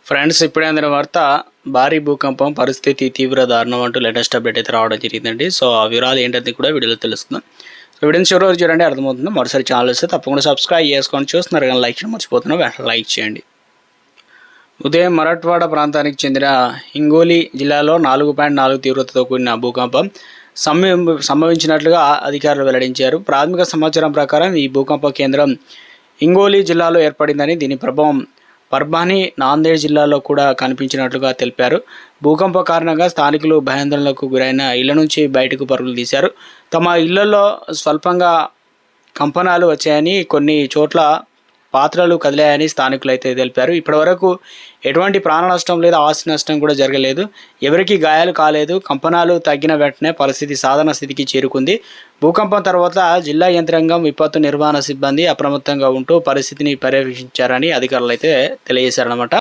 Friends, ఇప్పుడే అందిన వార్త భారీ భూకంపం పరిస్థితి తీవ్ర దారుణం అంటూ లేటెస్ట్ అప్డేట్ అయితే రావడం జరిగిందండి. సో ఆ వివరాలు ఏంటంటే కూడా వీడియోలో తెలుస్తుంది. సో వీడియోని చివరి రోజు చూడండి, అర్థమవుతుంది. మరోసారి ఛానల్ వస్తే తప్పకుండా సబ్స్క్రైబ్ చేసుకొని చూస్తున్నారు కానీ లైక్ చేయడం మర్చిపోతున్నా, వెంటనే లైక్ చేయండి. ఉదయం మరాఠ్వాడ ప్రాంతానికి చెందిన హింగోలి జిల్లాలో 4.4 తీవ్రతతో కూడిన భూకంపం సంభవించినట్లుగా అధికారులు వెల్లడించారు. ప్రాథమిక సమాచారం ప్రకారం ఈ భూకంప కేంద్రం హింగోలి జిల్లాలో ఏర్పడిందని, దీని ప్రభావం పర్బానీ, నాందేడ్ జిల్లాలో కూడా కనిపించినట్లుగా తెలిపారు. భూకంప కారణంగా స్థానికులు భయాందోళనకు గురైన ఇళ్ల నుంచి బయటకు పరుగులు తీశారు. తమ ఇళ్లలో స్వల్పంగా కంపనాలు వచ్చాయని, కొన్ని చోట్ల పాత్రలు కదిలాయని స్థానికులు అయితే తెలిపారు. ఇప్పటివరకు ఎటువంటి ప్రాణ నష్టం లేదా ఆస్తి నష్టం కూడా జరగలేదు. ఎవరికీ గాయాలు కాలేదు. కంపనాలు తగ్గిన వెంటనే పరిస్థితి సాధారణ స్థితికి చేరుకుంది. భూకంపం తర్వాత జిల్లా యంత్రాంగం, విపత్తు నిర్వహణ సిబ్బంది అప్రమత్తంగా ఉంటూ పరిస్థితిని పర్యవేక్షించారని అధికారులు అయితే తెలియజేశారన్నమాట.